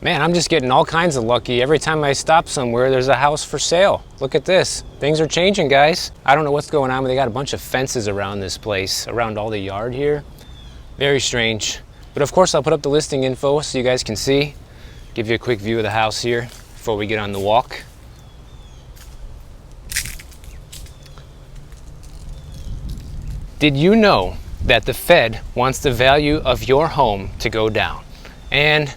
Man, I'm just getting all kinds of lucky. Every time I stop somewhere, there's a house for sale. Look at this. Things are changing, guys. I don't know what's going on, but they got a bunch of fences around this place, around all the yard here. Very strange. But of course, I'll put up the listing info so you guys can see. Give you a quick view of the house here before we get on the walk. Did you know that the Fed wants the value of your home to go down? And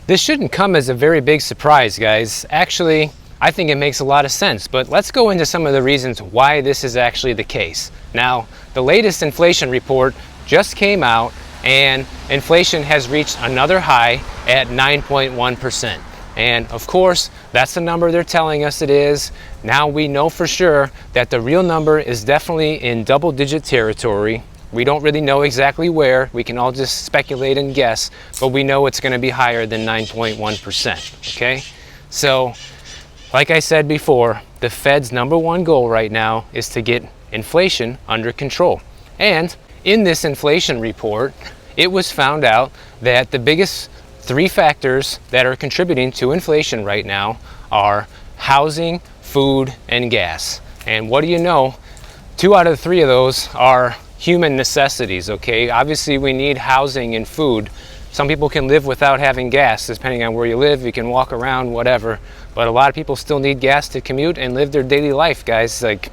this shouldn't come as a very big surprise, guys. Actually, I think it makes a lot of sense, but let's go into some of the reasons why this is actually the case. Now, the latest inflation report just came out, and inflation has reached another high at 9.1%. And of course, that's the number they're telling us it is. Now we know for sure that the real number is definitely in double-digit territory. We don't really know exactly where. We can all just speculate and guess, but we know it's going to be higher than 9.1%, okay? So, like I said before, the Fed's #1 goal right now is to get inflation under control. And in this inflation report, it was found out that the biggest 3 factors that are contributing to inflation right now are housing, food, and gas. And what do you know? 2 out of 3 of those are human necessities, okay? Obviously, we need housing and food. Some people can live without having gas, depending on where you live. You can walk around, whatever. But a lot of people still need gas to commute and live their daily life, guys. Like,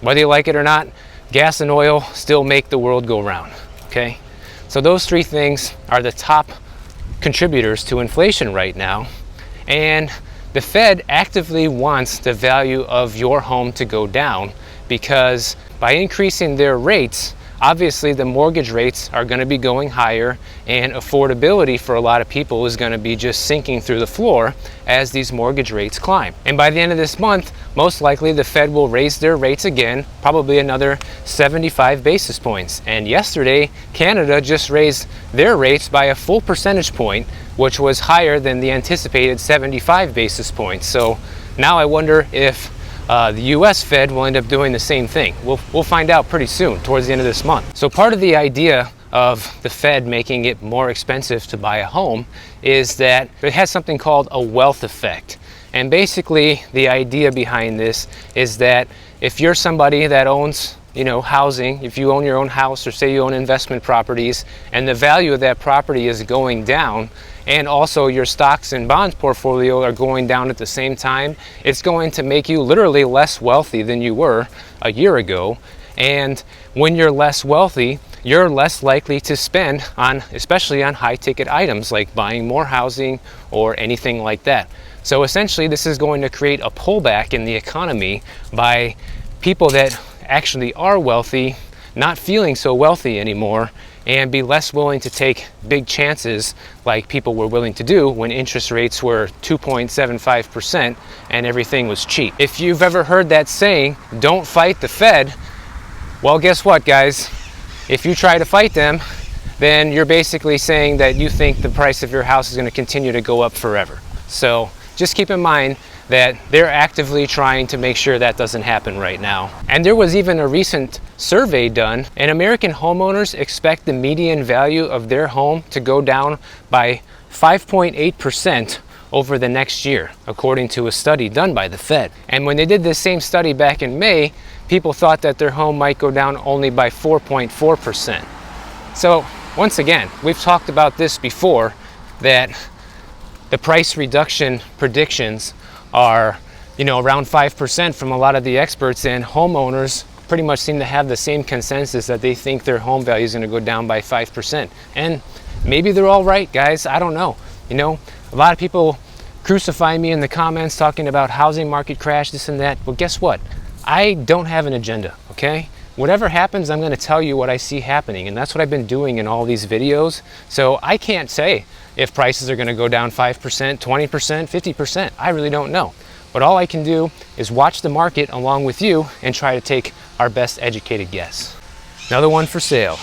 whether you like it or not, gas and oil still make the world go round, okay? So those 3 things are the top contributors to inflation right now. And the Fed actively wants the value of your home to go down because by increasing their rates, obviously the mortgage rates are going to be going higher, and affordability for a lot of people is going to be just sinking through the floor as these mortgage rates climb. And by the end of this month, most likely the Fed will raise their rates again, probably another 75 basis points. And yesterday, Canada just raised their rates by a full percentage point, which was higher than the anticipated 75 basis points. So now I wonder if the US Fed will end up doing the same thing. We'll find out pretty soon, towards the end of this month. So part of the idea of the Fed making it more expensive to buy a home is that it has something called a wealth effect. And basically the idea behind this is that if you're somebody that owns housing, if you own your own house, or say you own investment properties, and the value of that property is going down, and also your stocks and bonds portfolio are going down at the same time, it's going to make you literally less wealthy than you were a year ago. And when you're less wealthy, you're less likely to spend on, especially on high ticket items like buying more housing or anything like that. So essentially this is going to create a pullback in the economy by people that actually are wealthy not feeling so wealthy anymore, and be less willing to take big chances like people were willing to do when interest rates were 2.75% and everything was cheap. If you've ever heard that saying, don't fight the Fed, well, guess what, guys? If you try to fight them, then you're basically saying that you think the price of your house is going to continue to go up forever. So just keep in mind that they're actively trying to make sure that doesn't happen right now. And there was even a recent survey done, and American homeowners expect the median value of their home to go down by 5.8% over the next year, according to a study done by the Fed. And when they did this same study back in May, people thought that their home might go down only by 4.4%. So once again, we've talked about this before, that the price reduction predictions are around 5% from a lot of the experts, and homeowners pretty much seem to have the same consensus that they think their home value is going to go down by 5%. And maybe they're all right, guys. I don't know. A lot of people crucify me in the comments talking about housing market crash, this and that. Well, guess what? I don't have an agenda, okay? Whatever happens, I'm going to tell you what I see happening, and that's what I've been doing in all these videos. So I can't say if prices are going to go down 5%, 20%, 50%. I really don't know. But all I can do is watch the market along with you and try to take our best educated guess. Another one for sale.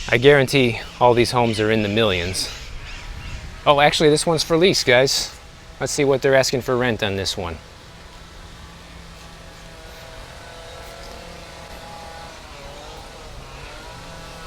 I guarantee all these homes are in the millions. Oh, actually, this one's for lease, guys. Let's see what they're asking for rent on this one.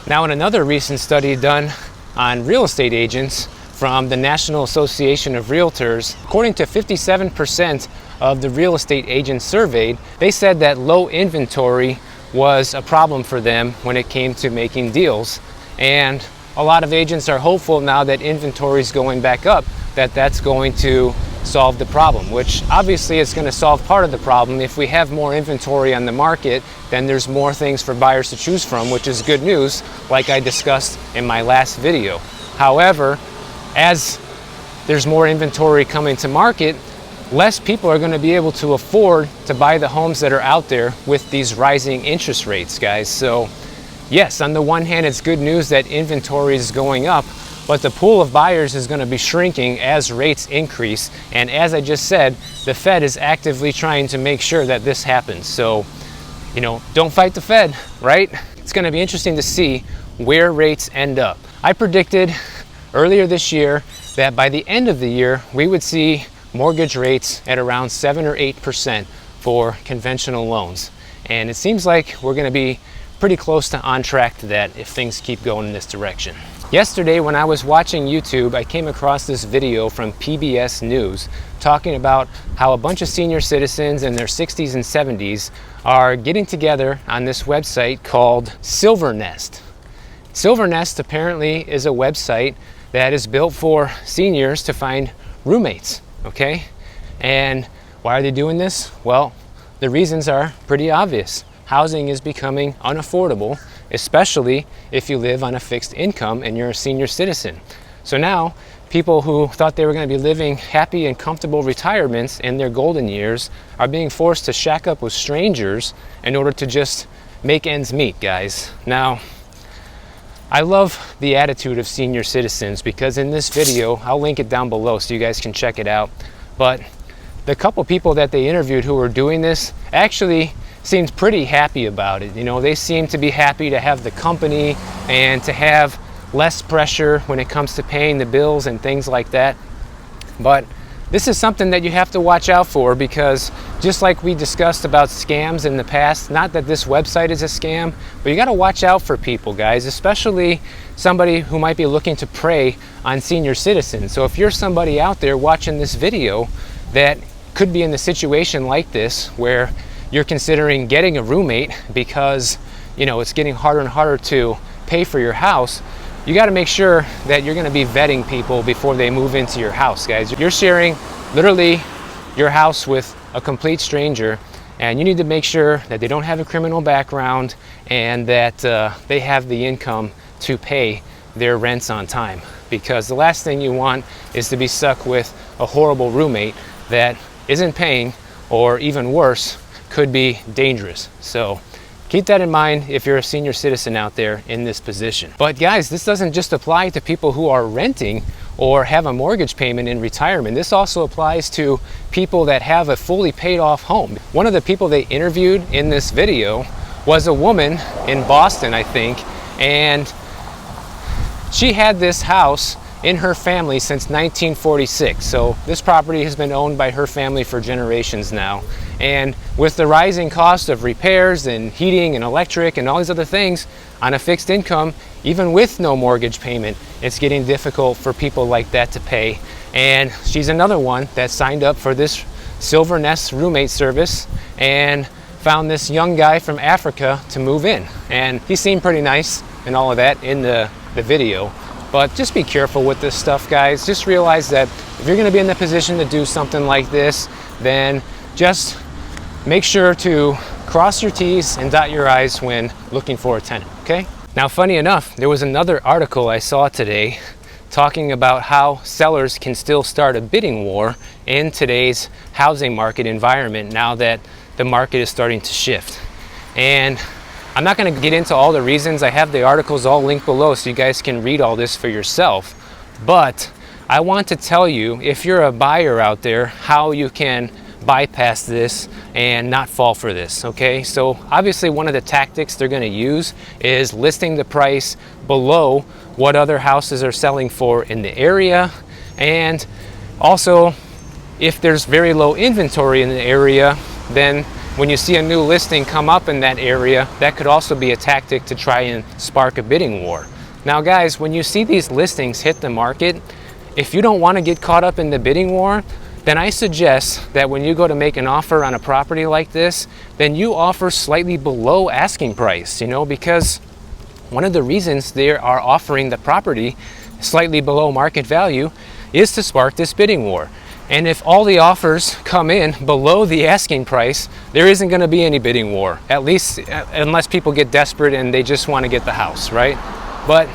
Now, in another recent study done on real estate agents, from the National Association of Realtors. According to 57% of the real estate agents surveyed, they said that low inventory was a problem for them when it came to making deals. And a lot of agents are hopeful now that inventory is going back up, that that's going to solve the problem, which obviously is going to solve part of the problem. If we have more inventory on the market, then there's more things for buyers to choose from, which is good news, like I discussed in my last video. However, as there's more inventory coming to market, less people are going to be able to afford to buy the homes that are out there with these rising interest rates, guys. So yes, on the one hand, it's good news that inventory is going up, but the pool of buyers is going to be shrinking as rates increase. And as I just said, the Fed is actively trying to make sure that this happens. So, you know, don't fight the Fed, right? It's going to be interesting to see where rates end up. I predicted earlier this year that by the end of the year, we would see mortgage rates at around 7 or 8% for conventional loans. And it seems like we're going to be pretty close to on track to that if things keep going in this direction. Yesterday, when I was watching YouTube, I came across this video from PBS News talking about how a bunch of senior citizens in their 60s and 70s are getting together on this website called Silvernest. Silvernest apparently is a website that is built for seniors to find roommates, okay? And why are they doing this? Well, the reasons are pretty obvious. Housing is becoming unaffordable, especially if you live on a fixed income and you're a senior citizen. So now, people who thought they were going to be living happy and comfortable retirements in their golden years are being forced to shack up with strangers in order to just make ends meet, guys. Now, I love the attitude of senior citizens because in this video, I'll link it down below so you guys can check it out. But the couple people that they interviewed who were doing this actually seemed pretty happy about it. You know, they seemed to be happy to have the company and to have less pressure when it comes to paying the bills and things like that. But this is something that you have to watch out for because just like we discussed about scams in the past, not that this website is a scam, but you got to watch out for people, guys, especially somebody who might be looking to prey on senior citizens. So if you're somebody out there watching this video that could be in the situation like this where you're considering getting a roommate because, you know, it's getting harder and harder to pay for your house, you got to make sure that you're going to be vetting people before they move into your house, guys. You're sharing literally your house with a complete stranger, and you need to make sure that they don't have a criminal background and that they have the income to pay their rents on time, because the last thing you want is to be stuck with a horrible roommate that isn't paying, or even worse, could be dangerous. So keep that in mind if you're a senior citizen out there in this position. But guys, this doesn't just apply to people who are renting or have a mortgage payment in retirement. This also applies to people that have a fully paid off home. One of the people they interviewed in this video was a woman in Boston, I think, and she had this house in her family since 1946. So this property has been owned by her family for generations now. And with the rising cost of repairs and heating and electric and all these other things on a fixed income, even with no mortgage payment, it's getting difficult for people like that to pay. And she's another one that signed up for this Silvernest roommate service and found this young guy from Africa to move in. And he seemed pretty nice and all of that in the video. But just be careful with this stuff, guys. Just realize that if you're going to be in the position to do something like this, then just make sure to cross your T's and dot your I's when looking for a tenant, okay? Now, funny enough, there was another article I saw today talking about how sellers can still start a bidding war in today's housing market environment now that the market is starting to shift. And I'm not going to get into all the reasons. I have the articles all linked below so you guys can read all this for yourself. But I want to tell you, if you're a buyer out there, how you can bypass this and not fall for this, okay? So obviously one of the tactics they're going to use is listing the price below what other houses are selling for in the area. And also, if there's very low inventory in the area, then when you see a new listing come up in that area, that could also be a tactic to try and spark a bidding war. Now guys, when you see these listings hit the market, if you don't want to get caught up in the bidding war, then I suggest that when you go to make an offer on a property like this, then you offer slightly below asking price, because one of the reasons they are offering the property slightly below market value is to spark this bidding war. And if all the offers come in below the asking price, there isn't going to be any bidding war, at least unless people get desperate and they just want to get the house, right? But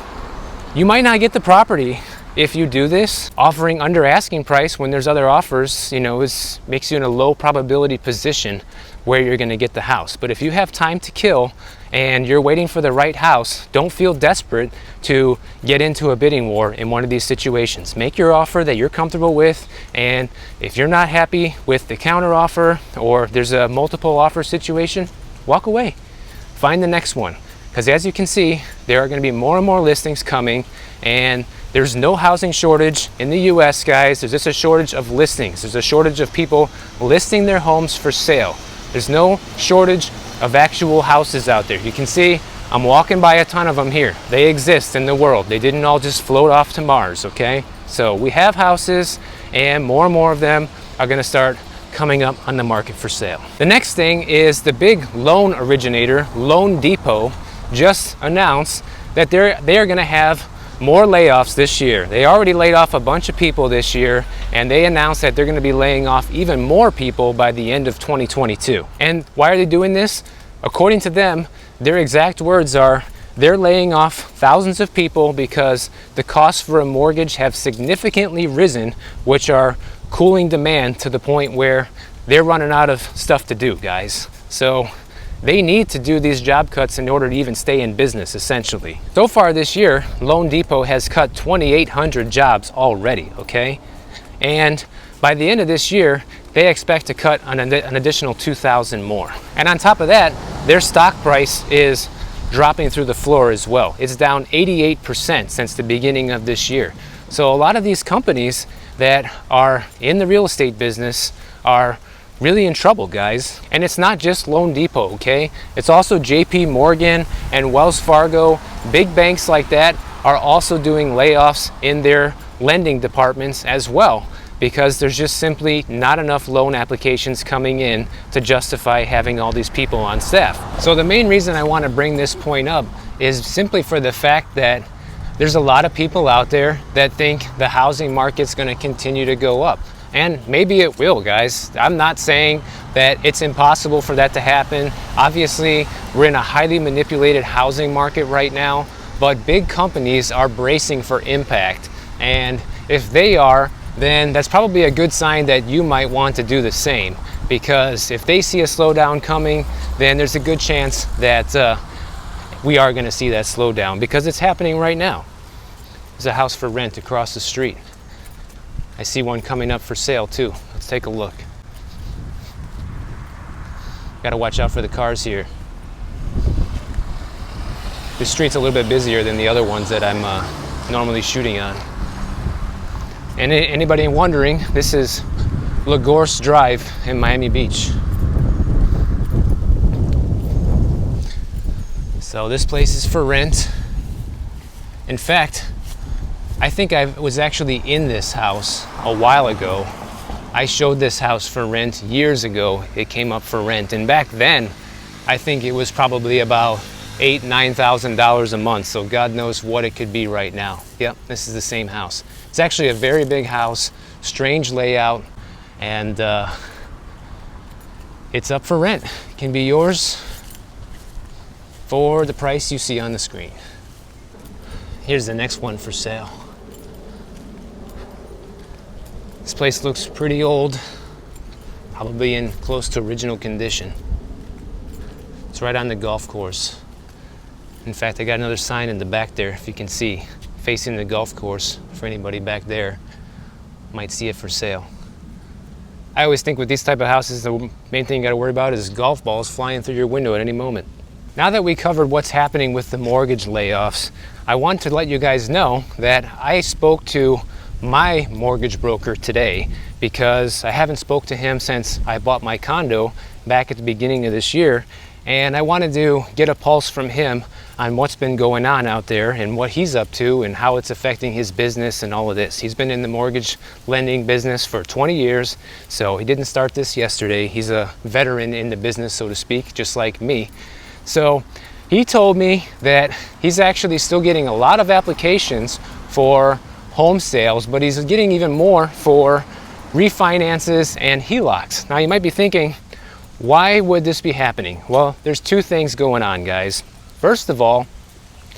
you might not get the property if you do this. Offering under asking price when there's other offers, makes you in a low probability position where you're going to get the house. But if you have time to kill and you're waiting for the right house, don't feel desperate to get into a bidding war in one of these situations. Make your offer that you're comfortable with, and if you're not happy with the counter offer or there's a multiple offer situation, walk away. Find the next one. Because as you can see, there are going to be more and more listings coming, and there's no housing shortage in the US, guys. There's just a shortage of listings. There's a shortage of people listing their homes for sale. There's no shortage of actual houses out there. You can see I'm walking by a ton of them here. They exist in the world. They didn't all just float off to Mars, okay? So we have houses, and more of them are going to start coming up on the market for sale. The next thing is the big loan originator, Loan Depot, just announced that they are going to have more layoffs this year. They already laid off a bunch of people this year, and they announced that they're going to be laying off even more people by the end of 2022. And why are they doing this? According to them, their exact words are, they're laying off thousands of people because the costs for a mortgage have significantly risen, which are cooling demand to the point where they're running out of stuff to do, guys. So they need to do these job cuts in order to even stay in business, essentially. So far this year, Loan Depot has cut 2,800 jobs already, okay? And by the end of this year, they expect to cut an additional 2,000 more. And on top of that, their stock price is dropping through the floor as well. It's down 88% since the beginning of this year. So a lot of these companies that are in the real estate business are really in trouble, guys. And it's not just Loan Depot, okay? It's also JP Morgan and Wells Fargo. Big banks like that are also doing layoffs in their lending departments as well, because there's just simply not enough loan applications coming in to justify having all these people on staff. So the main reason I want to bring this point up is simply for the fact that there's a lot of people out there that think the housing market's going to continue to go up. And maybe it will, guys. I'm not saying that it's impossible for that to happen. Obviously, we're in a highly manipulated housing market right now, but big companies are bracing for impact. And if they are, then that's probably a good sign that you might want to do the same. Because if they see a slowdown coming, then there's a good chance that we are going to see that slowdown, because it's happening right now. There's a house for rent across the street. I see one coming up for sale too. Let's take a look. Gotta watch out for the cars here. This street's a little bit busier than the other ones that I'm normally shooting on. And anybody wondering, this is Lagorce Drive in Miami Beach. So this place is for rent. In fact, I think I was actually in this house a while ago. I showed this house for rent years ago. It came up for rent, and back then I think it was probably about $8,000–9,000 a month, so God knows what it could be right now. Yep, this is the same house. It's actually a very big house, strange layout, and it's up for rent. It can be yours for the price you see on the screen. Here's the next one for sale. This place looks pretty old, probably in close to original condition. It's right on the golf course. In fact, I got another sign in the back there, if you can see, facing the golf course. For anybody back there, might see it for sale. I always think with these type of houses, the main thing you gotta worry about is golf balls flying through your window at any moment. Now that we covered what's happening with the mortgage layoffs, I want to let you guys know that I spoke to my mortgage broker today, because I haven't spoke to him since I bought my condo back at the beginning of this year, and I wanted to get a pulse from him on what's been going on out there and what he's up to and how it's affecting his business and all of this. He's been in the mortgage lending business for 20 years, so he didn't start this yesterday. He's a veteran in the business, so to speak, just like me. So he told me that he's actually still getting a lot of applications for home sales, but he's getting even more for refinances and HELOCs. Now you might be thinking, why would this be happening? Well, there's two things going on, guys. First of all,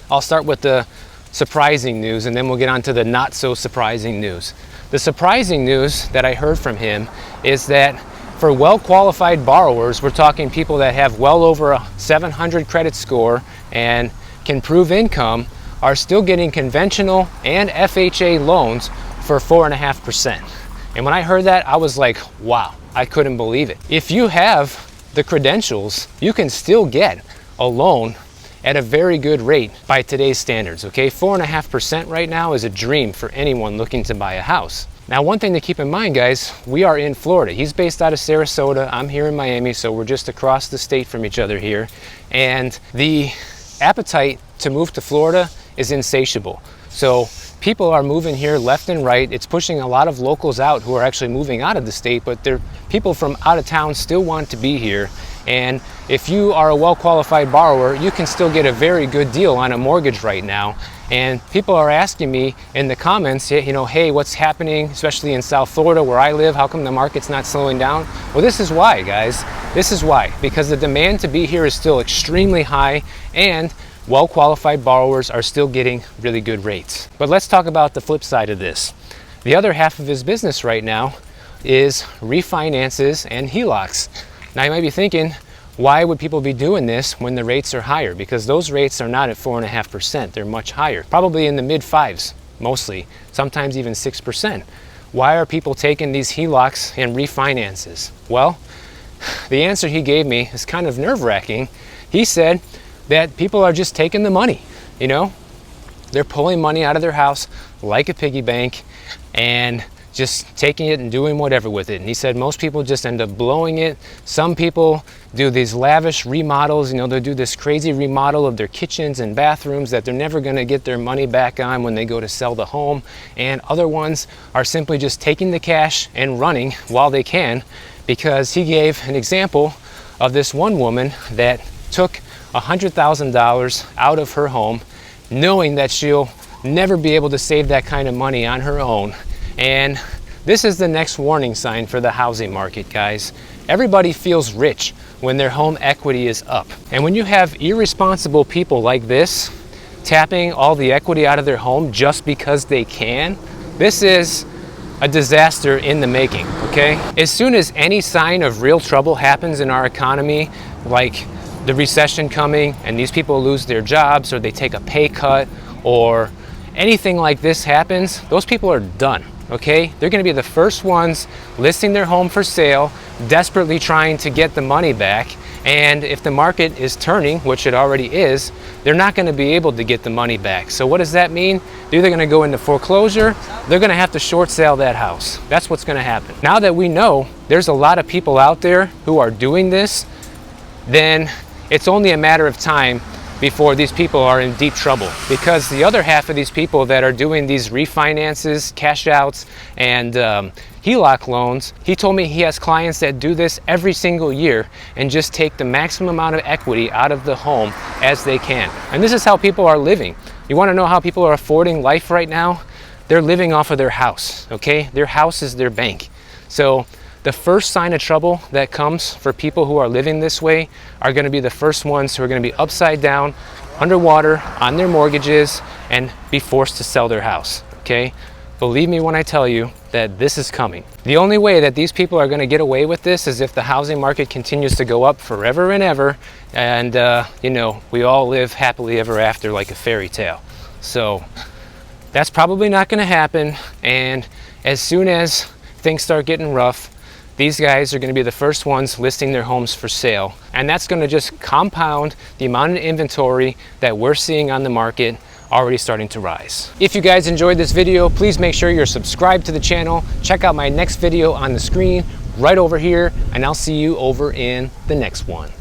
I'll start with the surprising news and then we'll get on to the not so surprising news. The surprising news that I heard from him is that for well-qualified borrowers, we're talking people that have well over a 700 credit score and can prove income, are still getting conventional and FHA loans for 4.5%. And when I heard that, I was like, wow, I couldn't believe it. If you have the credentials, you can still get a loan at a very good rate by today's standards, okay? 4.5% right now is a dream for anyone looking to buy a house. Now, one thing to keep in mind, guys, we are in Florida. He's based out of Sarasota. I'm here in Miami, so we're just across the state from each other here. And the appetite to move to Florida is insatiable. So people are moving here left and right. It's pushing a lot of locals out who are actually moving out of the state, but people from out of town still want to be here. And if you are a well-qualified borrower, you can still get a very good deal on a mortgage right now. And people are asking me in the comments, you know, hey, what's happening, especially in South Florida where I live? How come the market's not slowing down? Well, this is why, guys. This is why. Because the demand to be here is still extremely high and well-qualified borrowers are still getting really good rates. But let's talk about the flip side of this. The other half of his business right now is refinances and HELOCs. Now you might be thinking, why would people be doing this when the rates are higher? Because those rates are not at 4.5%, they're much higher, probably in the mid fives, mostly, sometimes even 6%. Why are people taking these HELOCs and refinances? Well, the answer he gave me is kind of nerve-wracking. He said that people are just taking the money, you know? They're pulling money out of their house like a piggy bank and just taking it and doing whatever with it. And he said most people just end up blowing it. Some people do these lavish remodels, you know, they'll do this crazy remodel of their kitchens and bathrooms that they're never gonna get their money back on when they go to sell the home. And other ones are simply just taking the cash and running while they can, because he gave an example of this one woman that took $100,000 out of her home, knowing that she'll never be able to save that kind of money on her own. And this is the next warning sign for the housing market, guys. Everybody feels rich when their home equity is up. And when you have irresponsible people like this tapping all the equity out of their home just because they can, this is a disaster in the making, okay? As soon as any sign of real trouble happens in our economy, like the recession coming and these people lose their jobs or they take a pay cut or anything like this happens, those people are done, okay? They're gonna be the first ones listing their home for sale, desperately trying to get the money back. And if the market is turning, which it already is, they're not gonna be able to get the money back. So what does that mean? They're either gonna go into foreclosure, they're gonna have to short sale that house. That's what's gonna happen. Now that we know there's a lot of people out there who are doing this, then it's only a matter of time before these people are in deep trouble, because the other half of these people that are doing these refinances, cash outs, and HELOC loans, he told me he has clients that do this every single year and just take the maximum amount of equity out of the home as they can. And this is how people are living. You want to know how people are affording life right now? They're living off of their house, okay? Their house is their bank. So the first sign of trouble that comes for people who are living this way are going to be the first ones who are going to be upside down, underwater, on their mortgages, and be forced to sell their house, okay? Believe me when I tell you that this is coming. The only way that these people are going to get away with this is if the housing market continues to go up forever and ever, and you know, we all live happily ever after like a fairy tale. So that's probably not going to happen, and as soon as things start getting rough, these guys are going to be the first ones listing their homes for sale. And that's going to just compound the amount of inventory that we're seeing on the market already starting to rise. If you guys enjoyed this video, please make sure you're subscribed to the channel. Check out my next video on the screen right over here, and I'll see you over in the next one.